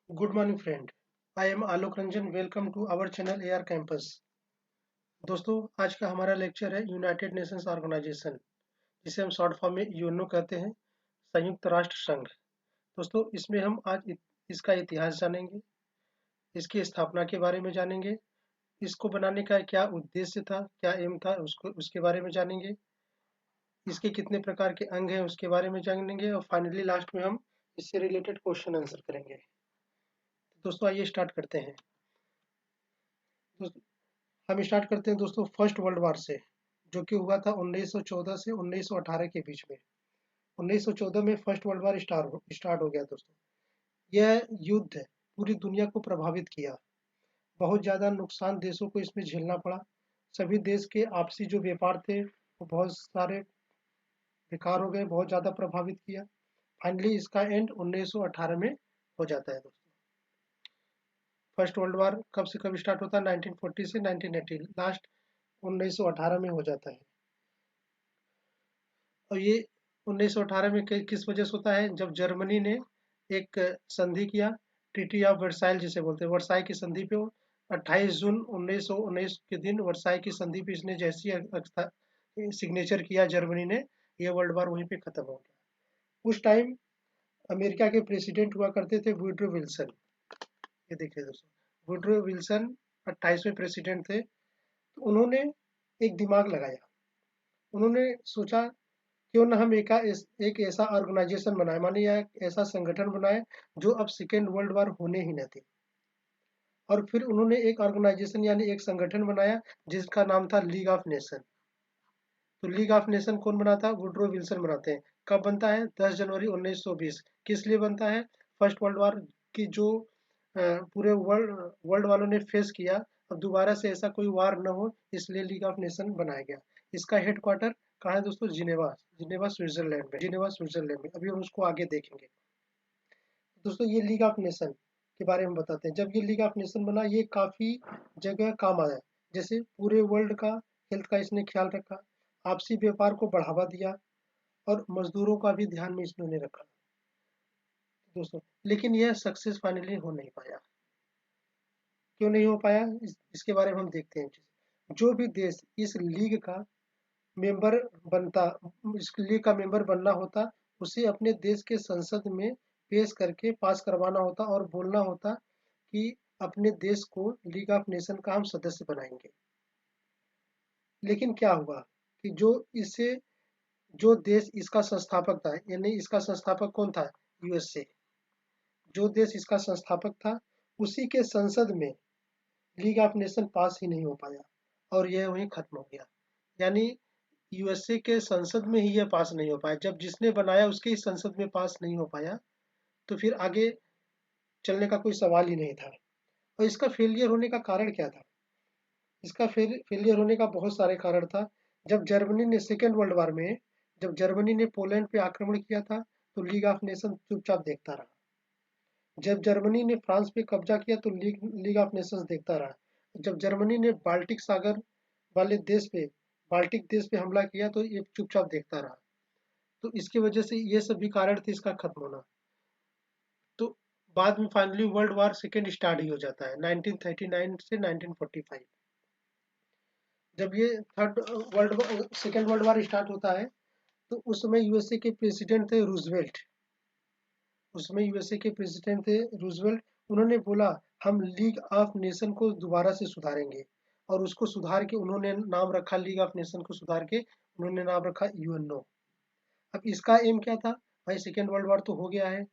Good morning, friend. I am Alok Ranjan. Welcome to our channel AR Campus. दोस्तों, आज का हमारा lecture है यूनाइटेड नेशंस ऑर्गेनाइजेशन, जिसे हम शॉर्ट फॉर्म में यूएनओ कहते हैं, संयुक्त राष्ट्र संघ। दोस्तों, इसमें हम आज इसका इतिहास जानेंगे, इसकी स्थापना के बारे में जानेंगे, इसको बनाने का क्या उद्देश्य था, क्या एम था, उसको उसके बारे में जानेंगे, इसके कितने प्रकार के अंग हैं उसके बारे में जानेंगे और फाइनली लास्ट में हम इससे रिलेटेड क्वेश्चन आंसर करेंगे। दोस्तों, आइए स्टार्ट करते हैं। हम स्टार्ट करते हैं दोस्तों फर्स्ट वर्ल्ड वॉर से, जो कि हुआ था 1914 से 1918 के बीच में। 1914 में फर्स्ट वर्ल्ड वॉर स्टार्ट हो गया दोस्तों। यह युद्ध पूरी दुनिया को प्रभावित किया। बहुत ज़्यादा नुकसान देशों को इसमें झेलना पड़ा। सभी देश के आपसी जो व्यापार थे वो बहुत सारे बेकार हो गए, बहुत ज़्यादा प्रभावित किया। फाइनली इसका एंड 1918 में हो जाता है दोस्तों। फर्स्ट वर्ल्ड वॉर कब से कब स्टार्ट होता है? 1940 से 1980, लास्ट 1918 में हो जाता है। और ये 1918 में किस वजह से होता है? जब जर्मनी ने एक संधि किया, ट्रीटी ऑफ वर्साइल जिसे बोलते हैं, वर्साई की संधि पे 28 जून 1919 के दिन वर्साई की संधि पे इसने जैसी सिग्नेचर किया जर्मनी ने, ये वर्ल्ड वार वहीं पे खत्म हो गया। उस टाइम अमेरिका के प्रेसिडेंट हुआ करते थे वुडरो विल्सन। ये देखिए दोस्तों, वुडरो विल्सन 28वें प्रेसिडेंट थे। तो उन्होंने एक दिमाग लगाया। उन्होंने सोचा क्यों ना हम एक ऐसा ऑर्गेनाइजेशन बनाए, माने या एक ऐसा संगठन बनाए जो अब सेकेंड वर्ल्ड वॉर होने ही न थे। और फिर उन्होंने एक ऑर्गेनाइजेशन यानी एक संगठन बनाया जिसका नाम था लीग ऑफ नेशन। तो लीग ऑफ नेशन कौन बनाता? वुडरो विल्सन बनाते हैं। कब बनता है? 10 जनवरी 1920। किस लिए बनता है? फर्स्ट वर्ल्ड वॉर की जो पूरे वर्ल्ड वर्ल्ड वालों ने फेस किया, अब दोबारा से ऐसा कोई वार न हो, इसलिए लीग ऑफ नेशन बनाया गया। इसका हेडक्वार्टर कहाँ है दोस्तों? जिनेवा। जिनेवा स्विट्जरलैंड में। जिनेवा स्विट्जरलैंड में। अभी हम उसको आगे देखेंगे। दोस्तों, ये लीग ऑफ नेशन के बारे में बताते हैं। जब ये लीग ऑफ नेशन बना, ये काफी जगह काम आया। जैसे पूरे वर्ल्ड का हेल्थ का इसने ख्याल रखा, आपसी व्यापार को बढ़ावा दिया और मजदूरों का भी ध्यान में इसने रखा दोस्तों। लेकिन यह सक्सेस फाइनली हो नहीं पाया। क्यों नहीं हो पाया? इसके बारे में हम देखते हैं। जो भी देश इस लीग का मेंबर बनता, इस लीग का मेंबर बनना होता, उसे अपने देश के संसद में पेश करके पास करवाना होता और बोलना होता कि अपने देश को लीग ऑफ नेशन का हम सदस्य बनाएंगे। लेकिन क्या हुआ कि जो देश इसका संस्थापक था, यानी इसका संस्थापक कौन था? यूएसए। जो देश इसका संस्थापक था, उसी के संसद में लीग ऑफ नेशन पास ही नहीं हो पाया और यह वहीं खत्म हो गया। यानी यूएसए के संसद में ही यह पास नहीं हो पाया। जब जिसने बनाया उसके ही संसद में पास नहीं हो पाया, तो फिर आगे चलने का कोई सवाल ही नहीं था। और इसका फेलियर होने का कारण क्या था? इसका फेलियर होने का बहुत सारे कारण था। जब जर्मनी ने सेकेंड वर्ल्ड वॉर में, जब जर्मनी ने पोलैंड पे आक्रमण किया था, तो लीग ऑफ नेशन चुपचाप देखता रहा। जब जर्मनी ने फ्रांस पे कब्जा किया तो लीग ऑफ नेशंस देखता रहा। जब जर्मनी ने वाले देश पे बाल्टिक देश पे हमला किया तो ये चुपचाप देखता रहा। तो इसकी वजह से ये सभी कारण थे इसका खत्म होना। तो बाद में finally world war second start ही हो जाता है 1939 से 1945। जब ये third world second world war start होता है, तो उस समय यूएसए के प्रेसिडेंट थे रूजवेल्ट। उसमें यूएसए के प्रेसिडेंट थे रूजवेल्ट। उन्होंने बोला हम लीग ऑफ नेशन को दोबारा से सुधारेंगे, और उसको सुधार के उन्होंने नाम रखा, लीग ऑफ नेशन को सुधार के उन्होंने नाम रखा यूएनओ। अब इसका एम क्या था? भाई सेकेंड वर्ल्ड वॉर तो हो गया है,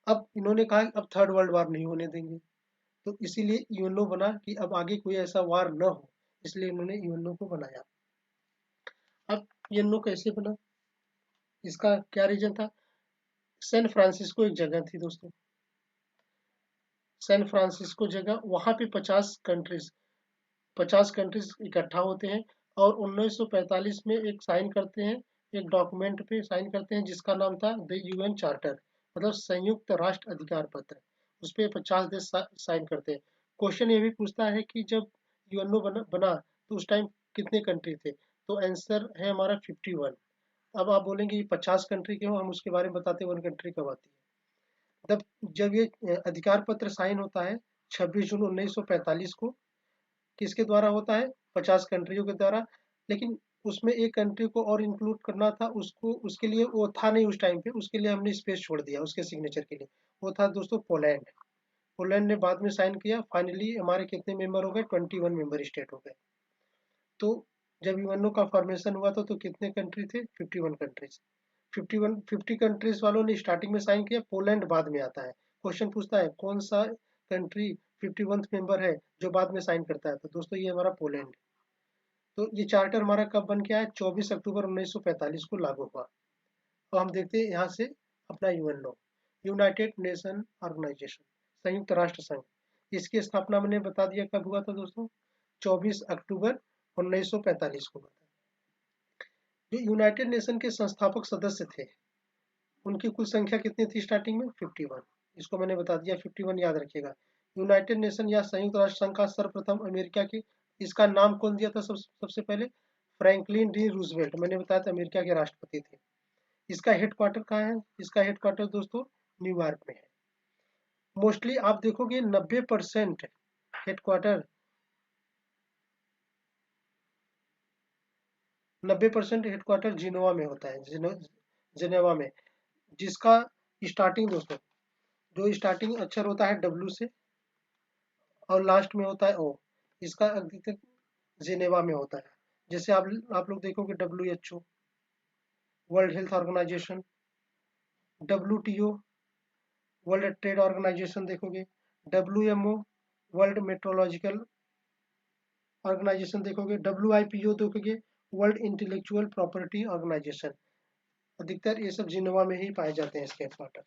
अब इन्होंने कहा अब थर्ड वर्ल्ड वॉर नहीं होने देंगे। तो इसीलिए यूएनओ बना कि अब आगे कोई ऐसा वार न हो, इसलिए इन्होंने यूएनओ को बनाया। अब यूएनओ कैसे बना, इसका क्या रीजन था? सैन फ्रांसिस्को एक जगह थी दोस्तों। सैन फ्रांसिस्को जगह, वहां पे 50 कंट्रीज इकट्ठा होते हैं और 1945 में एक साइन करते हैं, एक डॉक्यूमेंट पे साइन करते हैं जिसका नाम था द यूएन चार्टर, मतलब संयुक्त राष्ट्र अधिकार पत्र। उस पे 50 देश साइन करते हैं। क्वेश्चन ये भी पूछता है कि जब यूएनओ बना तो उस टाइम कितने कंट्री थे? तो आंसर है हमारा 51। अब आप बोलेंगे 50 कंट्री क्यों? हम उसके बारे में बताते हैं वन कंट्री कब आती है। तब जब ये अधिकार पत्र साइन होता है 26 जून 1945 को, किसके द्वारा होता है? 50 कंट्रियों के द्वारा। लेकिन उसमें एक कंट्री को और इंक्लूड करना था, उसको उसके लिए वो था नहीं उस टाइम पे, उसके लिए हमने स्पेस छोड़ दिया उसके सिग्नेचर के लिए। वो था दोस्तों पोलैंड। पोलैंड ने बाद में साइन किया। फाइनली हमारे कितने मेंबर हो गए? 21 मेंबर स्टेट हो गए। तो जब यूएनओ का फॉर्मेशन हुआ था तो कितने कंट्री थे? 51 कंट्रीज। 50 कंट्रीज वालों ने स्टार्टिंग में साइन किया, पोलैंड बाद में आता है। क्वेश्चन पूछता है कौन सा कंट्री 51 मेंबर है जो बाद में साइन करता है? तो दोस्तों ये हमारा पोलैंड। तो ये चार्टर हमारा कब बन के आया? 24 अक्टूबर 1945 को लागू हुआ। तो हम देखते हैं यहाँ से अपना यूएनओ, यूनाइटेड नेशन ऑर्गेनाइजेशन, संयुक्त राष्ट्र संघ। इसकी स्थापना मैंने बता दिया कब हुआ था दोस्तों? 24 अक्टूबर 1945 को हुआ था। जो यूनाइटेड नेशन के संस्थापक सदस्य थे उनकी कुल संख्या कितनी थी स्टार्टिंग में? 51। इसको मैंने बता दिया, 51 याद रखिएगा। यूनाइटेड नेशन या संयुक्त राष्ट्र संघ का सर्वप्रथम अमेरिका की, इसका नाम कौन दिया था सबसे पहले? Franklin D Roosevelt. मैंने बताया था अमेरिका के राष्ट्रपति थे। इसका हेडक्वार्टर कहाँ है? इसका हेडक्वार्टर दोस्तों न्यूयॉर्क में है। मोस्टली आप देखोगे 90% हेडक्वार्टर 90% हेडक्वार्टर जिनोवा में होता है, जिनेवा में। जिसका स्टार्टिंग दोस्तों, जो स्टार्टिंग अक्षर होता है डब्ल्यू से और लास्ट में होता है ओ, इसका अधिकतर जिनेवा में होता है। जैसे आप लोग देखोगे WHO, world health organisation, WTO, world trade organisation देखोगे, WMO, वर्ल्ड मेट्रोलॉजिकल ऑर्गेनाइजेशन देखोगे, WIPO देखोगे, वर्ल्ड इंटेलेक्चुअल प्रॉपर्टी ऑर्गेनाइजेशन। अधिकतर ये सब जिनेवा में ही पाए जाते हैं इसके हेडक्वार्टर।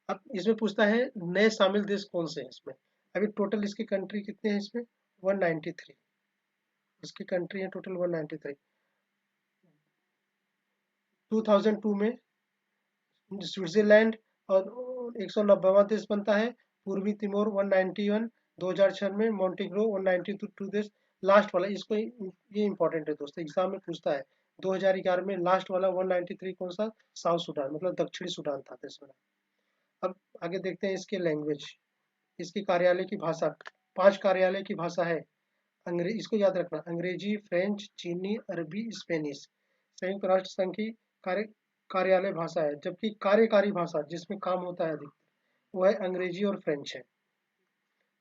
अब इसमें पूछता है नए शामिल देश कौन से हैं इसमें? अभी टोटल इसकी कंट्री कितने हैं इसमें? 193 इसकी कंट्री है टोटल 193। 2002 में स्विट्जरलैंड और 190वां देश बनता है पूर्वी तिमोर 191। 2006 में मोंटेग्रो 192 देश। लास्ट वाला इसको ये इंपॉर्टेंट है दोस्तों, एग्जाम में पूछता है। 2011 में लास्ट वाला 193 कौन सा? साउथ सूडान, मतलब दक्षिणी सूडान था देश वाला। अब आगे देखते हैं इसके लैंग्वेज, इसकी कार्यालय की भाषा। 5 कार्यालय की भाषा है। अंग्रेजी, इसको याद रखना, अंग्रेजी, फ्रेंच, चीनी, अरबी, स्पेनिश। संयुक्त राष्ट्र संघ की कार्यालय भाषा है। जबकि कार्यकारी भाषा जिसमें काम होता है अधिक, वो है अंग्रेजी और फ्रेंच है।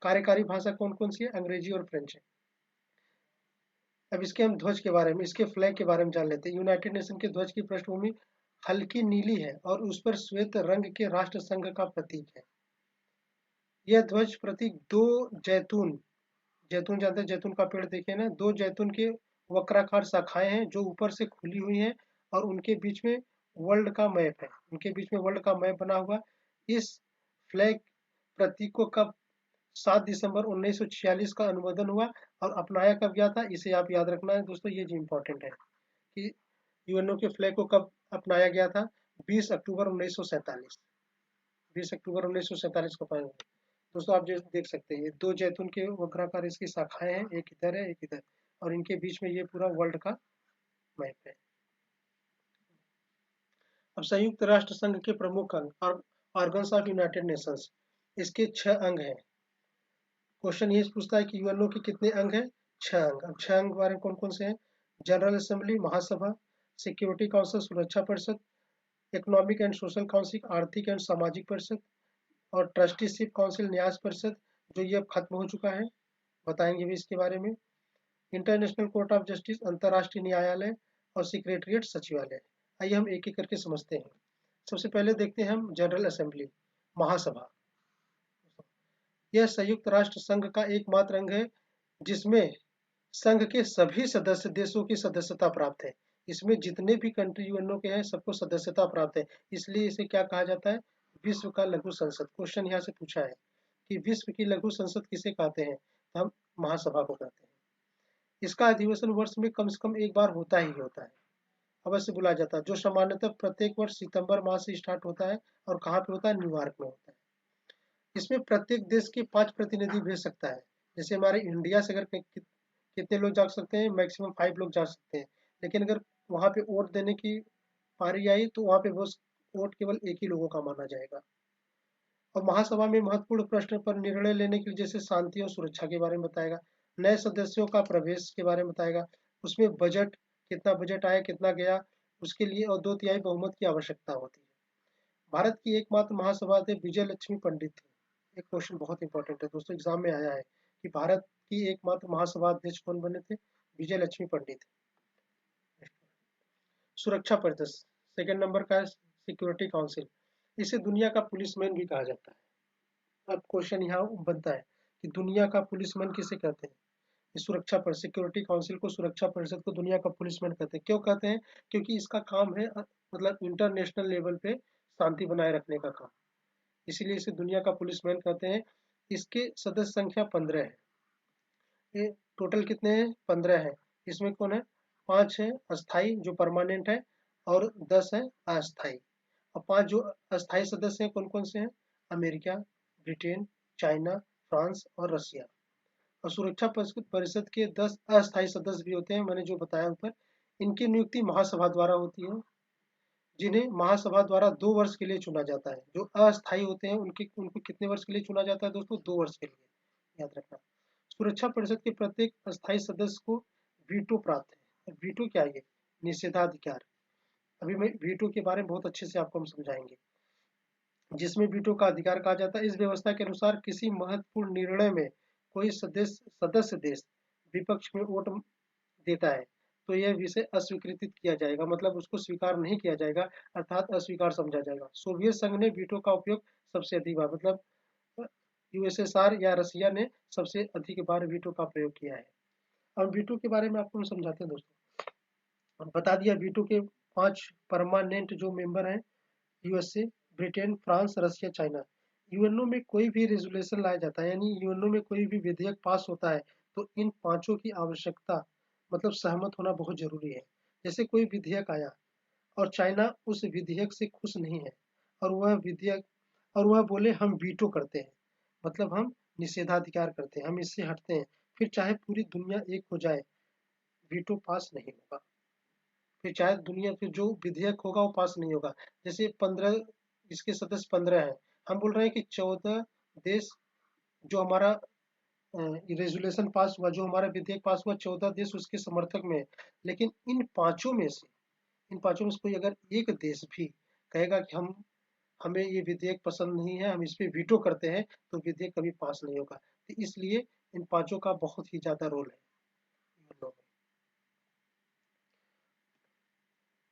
कार्यकारी भाषा कौन कौन सी है? अंग्रेजी और फ्रेंच है। अब इसके हम ध्वज के बारे में, इसके फ्लैग के बारे में जान लेते हैं। यूनाइटेड नेशन के ध्वज की पृष्ठभूमि हल्की नीली है और उस पर श्वेत रंग के राष्ट्र संघ का प्रतीक है। यह ध्वज प्रतीक दो जैतून, जैतून जानते हैं, जैतून का पेड़ देखिए ना, दो जैतून के वक्राकार शाखाएं हैं जो ऊपर से खुली हुई हैं और उनके बीच में वर्ल्ड का मैप है, उनके बीच में वर्ल्ड का मैप बना हुआ। इस फ्लैग प्रतीक को कब? 7 दिसंबर 1946 का अनुमोदन हुआ। और अपनाया कब गया था? इसे आप याद रखना है दोस्तों, ये जो इम्पोर्टेंट है कि यूएनओ के फ्लैग को कब अपनाया गया था? 20 अक्टूबर 1947। 20 अक्टूबर 1947 को अपनाया गया। दोस्तों आप जो देख सकते हैं ये दो जैतून के वक्राकार इसकी शाखाएं हैं, एक इधर है एक इधर, और इनके बीच में ये पूरा वर्ल्ड का मैप है। अब संयुक्त राष्ट्र संघ के प्रमुख अंग और ऑर्गन्स ऑफ यूनाइटेड नेशंस, इसके 6 अंग हैं। क्वेश्चन ये पूछता है कि यूएनओ के कितने अंग हैं? 6 अंग। अब 6 अंग के बारे में कौन कौन से हैं? जनरल असेंबली, महासभा, सिक्योरिटी काउंसिल सुरक्षा परिषद, इकोनॉमिक एंड सोशल काउंसिल आर्थिक एंड सामाजिक परिषद, और ट्रस्टीशिप काउंसिल न्यास परिषद, जो ये अब खत्म हो चुका है, बताएंगे भी इसके बारे में। इंटरनेशनल कोर्ट ऑफ जस्टिस अंतर्राष्ट्रीय न्यायालय, और सेक्रेटरीट सचिवालय। आइए हम एक एक करके समझते हैं। सबसे पहले देखते हैं हम जनरल असेंबली, महासभा। यह संयुक्त राष्ट्र संघ का एकमात्र अंग है जिसमें संघ के सभी सदस्य देशों की सदस्यता प्राप्त है। इसमें जितने भी कंट्री यूएनओ के हैं सबको सदस्यता प्राप्त है, इसलिए इसे क्या कहा जाता है? विश्व का लघु संसद। क्वेश्चन यहाँ से पूछा है कि विश्व की लघु संसद किसे कहते हैं? तो हम महासभा को कहते हैं। इसका अधिवेशन वर्ष में कम से कम एक बार होता ही होता है, अवश्य बुलाया जाता है, जो सामान्यतः प्रत्येक वर्ष सितंबर माह से स्टार्ट होता है। और कहाँ पे होता है? न्यूयॉर्क में होता है। इसमें प्रत्येक देश के 5 प्रतिनिधि भेज सकता है। जैसे हमारे इंडिया से अगर कितने लोग जा सकते हैं? मैक्सिमम 5 लोग जा सकते हैं। लेकिन अगर वहाँ पे वोट देने की पारी आई तो वहाँ पे वो वोट केवल एक ही लोगों का माना जाएगा। और महासभा में महत्वपूर्ण प्रश्न पर निर्णय लेने के लिए जैसे शांति और सुरक्षा के बारे में बताएगा, नए सदस्यों का प्रवेश के बारे में बताएगा, उसमें बजट कितना बजट आया कितना गया उसके लिए, और 2/3 बहुमत की आवश्यकता होती है। भारत की एकमात्र महासभा थे विजय लक्ष्मी पंडित थी। एक क्वेश्चन बहुत इंपॉर्टेंट है दोस्तों, एग्जाम में आया है कि भारत की एकमात्र महासभा अध्यक्ष कौन बने थे? विजय लक्ष्मी पंडित। सुरक्षा परिषद सेकंड नंबर का है सिक्योरिटी काउंसिल, इसे दुनिया का पुलिसमैन भी कहा जाता है। अब क्वेश्चन यहाँ बनता है कि दुनिया का पुलिसमैन किसे कहते हैं? सुरक्षा पर सिक्योरिटी काउंसिल को, सुरक्षा परिषद को दुनिया का पुलिसमैन कहते हैं। क्यों कहते हैं? क्योंकि इसका काम है मतलब इंटरनेशनल लेवल पे शांति बनाए रखने का काम, इसीलिए इसे दुनिया का पुलिसमैन कहते हैं। इसके सदस्य संख्या 15 है। ये टोटल कितने हैं? 15 है। इसमें कौन है? 5 है अस्थाई जो परमानेंट है, और 10 है अस्थाई। और 5 जो अस्थाई सदस्य हैं कौन कौन से हैं? अमेरिका, ब्रिटेन, चाइना, फ्रांस और रसिया। और सुरक्षा परिषद के 10 अस्थायी सदस्य भी होते हैं, मैंने जो बताया ऊपर। इनकी नियुक्ति महासभा द्वारा होती है, जिन्हें महासभा द्वारा 2 वर्ष के लिए चुना जाता है। जो अस्थायी होते हैं उनको कितने वर्ष के लिए चुना जाता है दोस्तों? 2 वर्ष के लिए, याद रखना। सुरक्षा परिषद के प्रत्येक अस्थायी सदस्य को वीटो प्राप्त है। वीटो क्या है? निषेधाधिकार। अभी मैं वीटो के बारे में बहुत अच्छे से आपको हम समझाएंगे, जिसमें वीटो का अधिकार कहा जाता है। इस व्यवस्था के अनुसार किसी महत्वपूर्ण निर्णय में कोई सदस्य देश विपक्ष में वोट देता है तो यह विषय अस्वीकृत किया जाएगा, मतलब उसको स्वीकार नहीं किया जाएगा, अर्थात अस्वीकार समझा जाएगा। सोवियत संघ ने वीटो का उपयोग सबसे अधिक बार, मतलब यूएसएसआर या रसिया ने सबसे अधिक बार वीटो का प्रयोग किया है। अब वीटो के बारे में आपको हम समझाते हैं दोस्तों। बता दिया वीटो के 5 परमानेंट जो मेंबर हैं, यूएसए, ब्रिटेन, फ्रांस, रसिया, चाइना। यूएनओ में कोई भी रेजोल्यूशन लाया जाता है, यानी यूएनओ में कोई भी विधेयक पास होता है तो इन पांचों की आवश्यकता, मतलब सहमत होना बहुत जरूरी है। जैसे कोई विधेयक आया और चाइना उस विधेयक से खुश नहीं है, और वह बोले हम वीटो करते हैं, मतलब हम निषेधाधिकार करते हैं, हम इससे हटते हैं, फिर चाहे पूरी दुनिया एक हो जाए, वीटो पास नहीं होगा। फिर जो विधेयक होगा वो पास नहीं होगा। जैसे 15, इसके सदस्य 15 हैं, हम बोल रहे हैं कि 14 देश, जो हमारा रेजुलेशन पास हुआ, जो हमारा विधेयक पास हुआ, 14 देश उसके समर्थक में है। लेकिन इन पांचों में से कोई अगर एक देश भी कहेगा कि हमें ये विधेयक पसंद नहीं है, हम इस पे वीटो करते हैं, तो विधेयक कभी पास नहीं होगा। तो इसलिए इन पांचों का बहुत ही ज्यादा रोल है।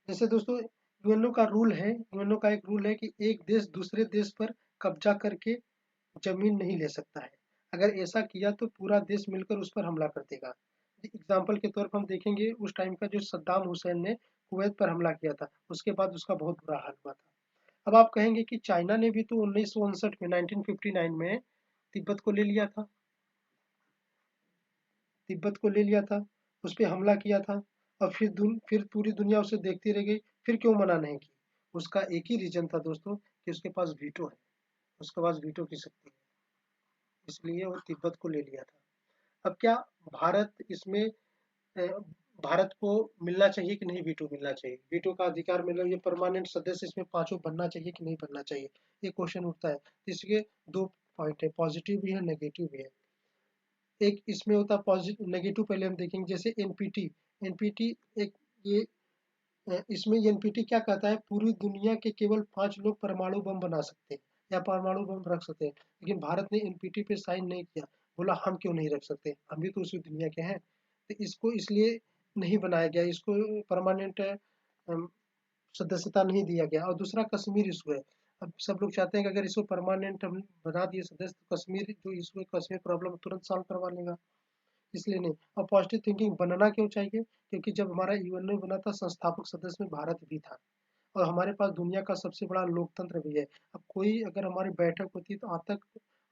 जैसे दोस्तों यूएनओ का रूल है, यूएनओ का एक रूल है कि एक देश दूसरे देश पर कब्जा करके जमीन नहीं ले सकता है। अगर ऐसा किया तो पूरा देश मिलकर उस पर हमला कर देगा। एग्जाम्पल के तौर पर हम देखेंगे उस टाइम का जो सद्दाम हुसैन ने कुवैत पर हमला किया था, उसके बाद उसका बहुत बुरा हाल हुआ था। अब आप कहेंगे कि चाइना ने भी तो 1959 में 1959 में तिब्बत को ले लिया था, उस पर हमला किया था, और फिर पूरी दुनिया उसे देखती रह गई। फिर क्यों मना नहीं की? उसका एक ही रीजन था दोस्तों, कि उसके पास वीटो है, उसके पास वीटो की शक्ति है, इसलिए वो तिब्बत को ले लिया था। अब क्या भारत इसमें अ, भारत को मिलना चाहिए कि नहीं वीटो मिलना चाहिए? वीटो का अधिकार, मतलब ये परमानेंट सदस्य इसमें पांचों बनना चाहिए कि नहीं बनना चाहिए, ये क्वेश्चन उठता है। इसके 2 पॉइंट है, पॉजिटिव भी है, नेगेटिव भी है। एक इसमें होता है पॉजिटिव, नेगेटिव पहले हम देखेंगे। जैसे एनपीटी, एनपीटी एक ये इसमें एनपीटी क्या कहता है? पूरी दुनिया के केवल 5 लोग परमाणु बम बना सकते हैं या परमाणु बम रख सकते हैं, लेकिन भारत ने एनपीटी पे साइन नहीं किया। बोला हम क्यों नहीं रख सकते, हम भी तो उसी दुनिया के हैं। तो इसको इसलिए नहीं बनाया गया, इसको परमानेंट सदस्यता नहीं दिया गया। और दूसरा कश्मीर इशू है। अब सब लोग चाहते हैं कि अगर इसको परमानेंट हम बना दिए सदस्य, तो कश्मीर जो इशू है, कश्मीर प्रॉब्लम तुरंत सॉल्व करवा लेगा, इसलिए नहीं। और पॉजिटिव थिंकिंग बनना क्यों चाहिए? क्योंकि जब हमारा यूएनओ बना था, संस्थापक सदस्य में भारत भी था, और हमारे पास दुनिया का सबसे बड़ा लोकतंत्र भी है। अब कोई अगर हमारी बैठक होती तो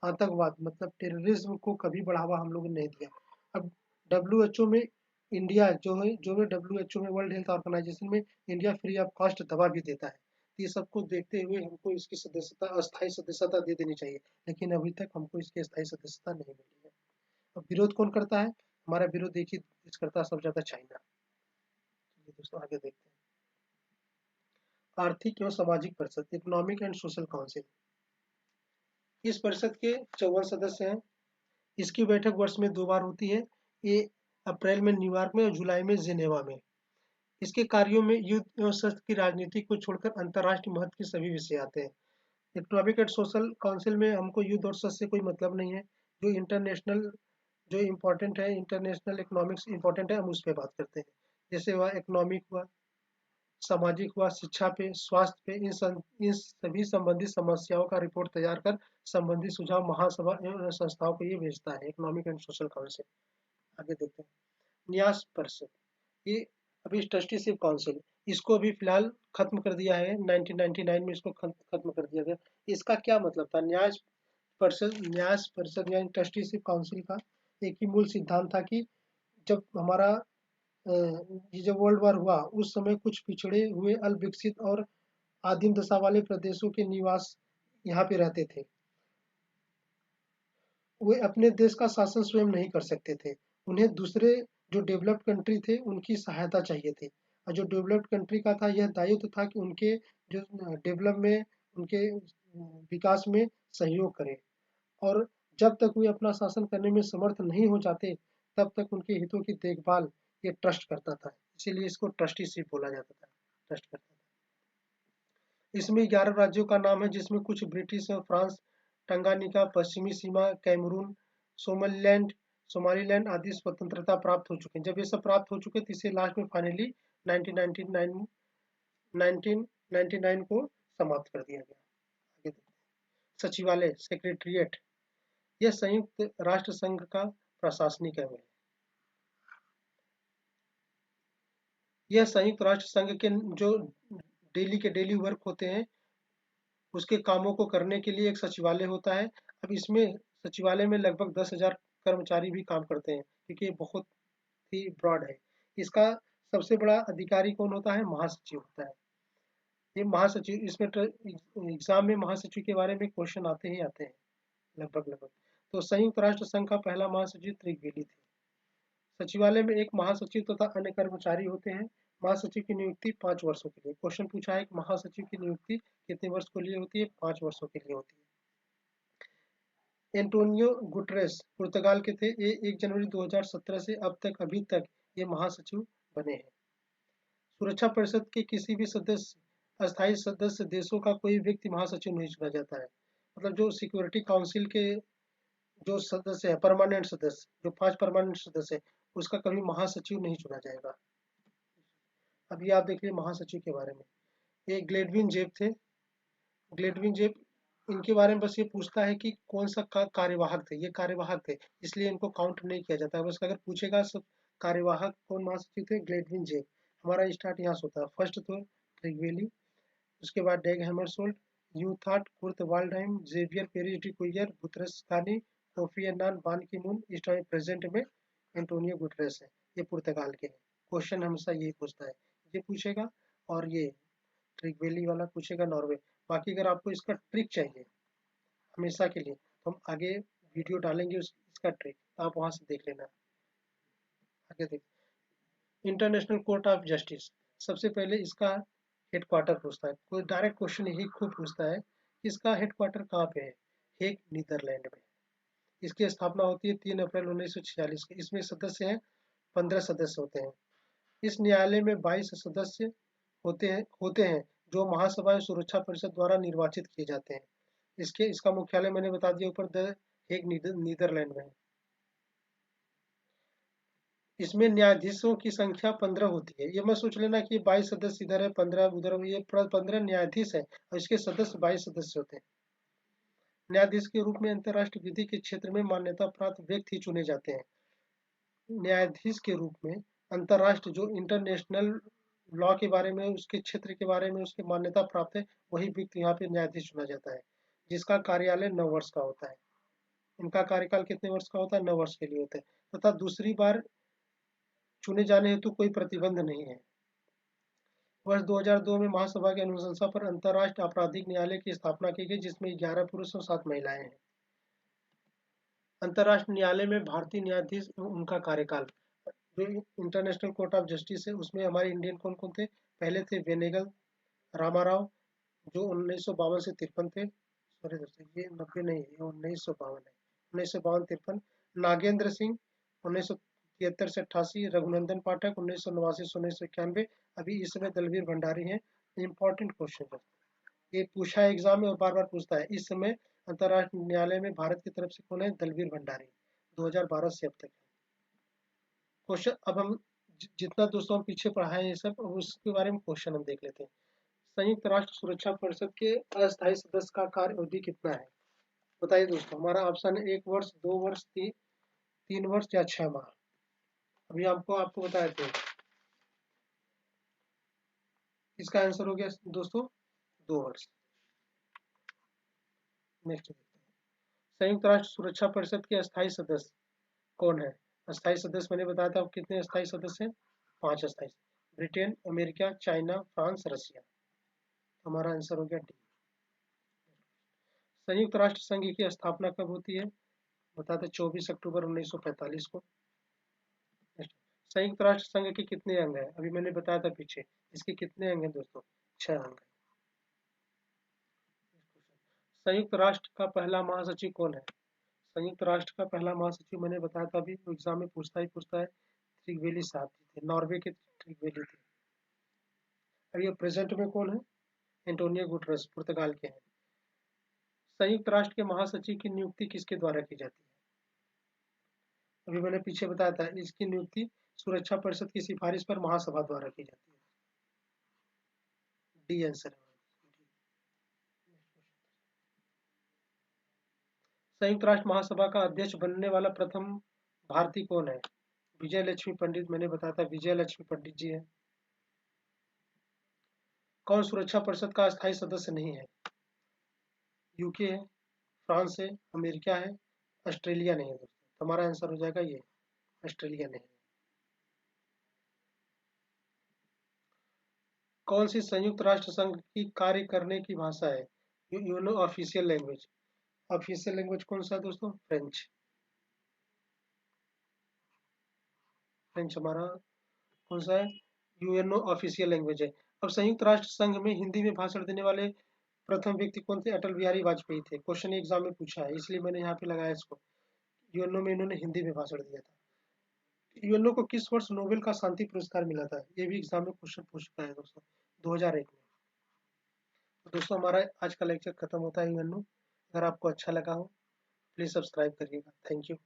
आतंकवाद मतलब टेररिज्म को कभी बढ़ावा हम लोगों ने नहीं दिया। अब डब्ल्यूएचओ में इंडिया जो है डब्ल्यूएचओ में, वर्ल्ड हेल्थ ऑर्गेनाइजेशन में इंडिया फ्री ऑफ कॉस्ट दवा भी देता है। तो ये सबको देखते हुए हमको इसकी सदस्यता, अस्थायी सदस्यता दे देनी चाहिए, लेकिन अभी तक हमको इसकी अस्थायी सदस्यता नहीं मिली है। अब विरोध कौन करता है? हमारा विरोध एक ही देश करता है सबसे ज्यादा, चाइना। चलिए दोस्तों आगे देखते हैं। आर्थिक एवं सामाजिक परिषद, इकोनॉमिक एंड सोशल काउंसिल। इस परिषद के 54 सदस्य हैं। इसकी बैठक वर्ष में 2 बार होती है। ये अप्रैल में न्यूयॉर्क में और जुलाई में जिनेवा में। इसके कार्यों में युद्ध एवं शस्त्र की राजनीति को छोड़कर अंतर्राष्ट्रीय महत्व के सभी विषय आते हैं। इकोनॉमिक एंड सोशल काउंसिल में हमको युद्ध और शस्त्र से कोई मतलब नहीं है। जो इंटरनेशनल जो इम्पोर्टेंट है, इंटरनेशनल इकोनॉमिक्स इम्पोर्टेंट है, हम उस पर बात करते हैं। जैसे हुआ इकोनॉमिक हुआ, सामाजिक हुआ, शिक्षा पे, स्वास्थ्य पे, इन सभी संबंधित समस्याओं का रिपोर्ट तैयार कर संबंधित सुझाव महासभा एवं संस्थाओं को ये भेजता है, इकोनॉमिक एंड सोशल काउंसिल। आगे देखते हैं। न्यास परिषद, ये अभी ट्रस्टीशिप काउंसिल, इसको अभी फिलहाल खत्म कर दिया है। 1999 में इसको खत्म कर दिया गया। इसका क्या मतलब था? न्यास परिषद यानी ट्रस्टीशिप काउंसिल का एक ही मूल सिद्धांत था कि जब हमारा ये जब वर्ल्ड वार हुआ उस समय कुछ पिछड़े हुए अल्पविकसित और आदिम दशा वाले प्रदेशों के निवास यहाँ पे रहते थे। वे अपने देश का शासन स्वयं नहीं कर सकते थे। उन्हें दूसरे जो डेवलप्ड कंट्री थे उनकी सहायता चाहिए थी। और जो डेवलप्ड कंट्री का था यह दायित्व था कि उनके जो डेवलप में, उनके विकास में सहयोग करें। और जब तक वे अपना शासन करने में समर्थ नहीं हो जाते तब तक उनके हितों की देखभाल ये ट्रस्ट करता था। इसीलिए इसको ट्रस्टीशिप बोला जाता था, ट्रस्ट करता था। इसमें 11 राज्यों का नाम है जिसमें कुछ ब्रिटिश और फ्रांस, टंगानिका, पश्चिमी सीमा, कैमरून, सोमलैंड सोमालीलैंड आदि स्वतंत्रता प्राप्त हो चुके हैं। जब ये सब प्राप्त हो चुके तो इसे लास्ट में फाइनली 1999 को समाप्त कर दिया गया। आगे देखते हैं। सचिवालय, सेक्रेटरिएट, यह संयुक्त राष्ट्र संघ का प्रशासनिक अंग है। यह संयुक्त राष्ट्र संघ के जो डेली के डेली वर्क होते हैं उसके कामों को करने के लिए एक सचिवालय होता है। अब इसमें सचिवालय में लगभग 10,000 कर्मचारी भी काम करते हैं क्योंकि ये बहुत ही ब्रॉड है। इसका सबसे बड़ा अधिकारी कौन होता है? महासचिव होता है। ये महासचिव, इसमें एग्जाम में महासचिव के बारे में क्वेश्चन आते ही आते हैं लगभग लगभग। तो संयुक्त राष्ट्र संघ का पहला महासचिव त्रिवेली थे। सचिवालय में एक महासचिव तथा अन्य कर्मचारी होते हैं। महासचिव की नियुक्ति 5 वर्षों के लिए। क्वेश्चन पूछा है कि महासचिव की नियुक्ति कितने वर्ष के लिए होती है? 5 वर्षों के लिए होती है। एंटोनियो गुटरेस पुर्तगाल के थे। ये 1 जनवरी 2017 से अब तक अभी तक ये महासचिव बने हैं। सुरक्षा परिषद के किसी भी अस्थायी सदस्य देशों का कोई व्यक्ति महासचिव नहीं चुना जाता है। मतलब जो सिक्योरिटी काउंसिल के जो सदस्य है, परमानेंट सदस्य, जो 5 परमानेंट सदस्य है, उसका कभी महासचिव नहीं चुना जाएगा। अभी आप देखिए महासचिव के बारे में। ये ग्लेडविन जेब थे। ग्लेडविन जेब, इनके बारे में बस ये पूछता है कि कौन सा कार्यवाहक थे। ये कार्यवाहक थे, इसलिए इनको काउंट नहीं किया जाता है। बस अगर पूछेगा सब कार्यवाहक कौन महासचिव थे, ग्लेडविन जेब। हमारा स्टार्ट यहाँ से होता है। फर्स्ट तो ट्रिगवेली, उसके बाद Dag Hammarskjold, U Thant, Kurt Waldheim, Javier Perez de Cuellar, Boutros गानी, Kofi Annan, Ban Ki Moon. इस टाइम प्रेजेंट में एंटोनियो गुटरेस है। ये पुर्तगाल के हैं। क्वेश्चन हमेशा यही पूछता है, ये पूछेगा और ये ट्रिगवेली वाला पूछेगा, नॉर्वे। बाकी अगर आपको इसका ट्रिक चाहिए हमेशा के लिए तो हम आगे वीडियो डालेंगे इसका ट्रिक, आप वहां से देख लेना। आगे देख, इंटरनेशनल कोर्ट ऑफ जस्टिस, सबसे पहले इसका हेडक्वार्टर पूछता है। कोई डायरेक्ट क्वेश्चन यही खूब पूछता है, इसका हेडक्वार्टर कहाँ पे है? हेग, नीदरलैंड में। इसकी स्थापना होती है 3 अप्रैल 1946 को। इसमें सदस्य हैं 15 सदस्य होते हैं। इस न्यायालय में 22 सदस्य होते हैं जो महासभा एवं सुरक्षा परिषद द्वारा निर्वाचित किए जाते हैं। इसका मुख्यालय मैंने बता दिया ऊपर, द हेग, नीदरलैंड में है। इसमें न्यायाधीशों की संख्या 15 होती है। ये मत सोच लेना कि 22 सदस्य इधर है 15 उधर है। ये 15 न्यायाधीश है और इसके सदस्य 22 सदस्य होते हैं। न्यायाधीश के रूप में अंतर्राष्ट्रीय विधि के क्षेत्र में मान्यता प्राप्त व्यक्ति ही चुने जाते हैं। न्यायाधीश के रूप में अंतर्राष्ट्रीय जो इंटरनेशनल लॉ के बारे में, उसके क्षेत्र के बारे में उसकी मान्यता प्राप्त है, वही व्यक्ति यहाँ पे न्यायाधीश चुना जाता है, जिसका कार्यालय 9 वर्ष का होता है। इनका कार्यकाल कितने वर्ष का होता है? 9 वर्ष के लिए होता है तथा दूसरी बार चुने जाने हेतु कोई प्रतिबंध नहीं है। वर्ष 2002 में महासभा की अनुशंसा पर अंतर्राष्ट्रीय आपराधिक न्यायालय की स्थापना की गई, जिसमें 11 पुरुष और 7 महिलाएं हैं। अंतर्राष्ट्रीय न्यायालय में भारतीय न्यायाधीश एवं उनका कार्यकाल, जो इंटरनेशनल कोर्ट ऑफ जस्टिस है उसमें हमारे इंडियन कौन कौन थे? पहले थे वेनेगल, रामाराव जो 1952 से 53 थे, सॉरी दोस्तों ये 90 नहीं है, ये 1952 है, 1952-53। नागेंद्र सिंह 1973 से 88, रघुनंदन पाठक 1989 से 1991। अभी इस समय दलवीर भंडारी हैं। इंपॉर्टेंट क्वेश्चन है, ये पूछा है एग्जाम में और बार बार पूछता है। इस समय अंतर्राष्ट्रीय न्यायालय में भारत की तरफ से कौन है? दलवीर भंडारी, 2012 से अब तक है। क्वेश्चन अब हम जितना दोस्तों हम पीछे पढ़ाए हैं ये सब, अब उसके बारे में क्वेश्चन हम देख लेते हैं। संयुक्त राष्ट्र सुरक्षा परिषद के अस्थायी सदस्य का कार्य अवधि कितना है? बताइए दोस्तों। हमारा ऑप्शन है 1 वर्ष, 2 वर्ष, 3 वर्ष या 6 माह। अभी आपको बता देते हैं। इसका आंसर हो गया दोस्तों 2 वर्ष। नेक्स्ट देखते हैं, संयुक्त राष्ट्र सुरक्षा परिषद के अस्थायी सदस्य कौन है? अस्थायी सदस्य मैंने बताया था कितने अस्थायी सदस्य हैं? 5 अस्थायी। ब्रिटेन, अमेरिका, चाइना, फ्रांस, रसिया। हमारा आंसर हो गया डी। संयुक्त राष्ट्र संघ की स्थापना कब होती है? बताते 24 अक्टूबर 1945 को। संयुक्त राष्ट्र संघ के कितने अंग हैं? अभी मैंने बताया था पीछे, इसके कितने अंग हैं दोस्तों? 6 अंग हैं। संयुक्त राष्ट्र का पहला महासचिव कौन है? संयुक्त राष्ट्र का पहला महासचिव मैंने बताया था अभी, एग्जाम में पूछता है, त्रिवेली साहब जी थे, नॉर्वे के त्रिवेली थे। अब ये प्रेजेंट में कौन है? एंटोनियो गुटरेस, पुर्तगाल के हैं। संयुक्त राष्ट्र के महासचिव की नियुक्ति किसके द्वारा की जाती है? अभी मैंने पीछे बताया था, इसकी नियुक्ति सुरक्षा परिषद की सिफारिश पर महासभा द्वारा की जाती है। डी आंसर है। संयुक्त राष्ट्र महासभा का अध्यक्ष बनने वाला प्रथम भारतीय कौन है? विजय लक्ष्मी पंडित, मैंने बताया था विजय लक्ष्मी पंडित जी है। कौन सुरक्षा परिषद का स्थायी सदस्य नहीं है? यूके है, फ्रांस है, अमेरिका है, ऑस्ट्रेलिया नहीं है दोस्तों। हमारा आंसर हो जाएगा ये, ऑस्ट्रेलिया नहीं है। कौन सी संयुक्त राष्ट्र संघ की कार्य करने की भाषा है? UNO official language. Official language कौन सा है दोस्तों? फ्रेंच। फ्रेंच हमारा कौन सा है? यूएनओ ऑफिशियल लैंग्वेज है। अब संयुक्त राष्ट्र संघ में हिंदी में भाषण देने वाले प्रथम व्यक्ति कौन थे? अटल बिहारी वाजपेयी थे। क्वेश्चन एग्जाम में पूछा है, इसलिए मैंने यहाँ पे लगाया इसको। यूएनओ में इन्होंने हिंदी में भाषण दिया था। यूएनओ को किस वर्ष नोबेल का शांति पुरस्कार मिला था? ये भी एग्जाम में क्वेश्चन पूछ चुका है दोस्तों, 2001 में। तो दोस्तों हमारा आज का लेक्चर खत्म होता है यूएनओ। अगर आपको अच्छा लगा हो प्लीज सब्सक्राइब करिएगा। Thank you.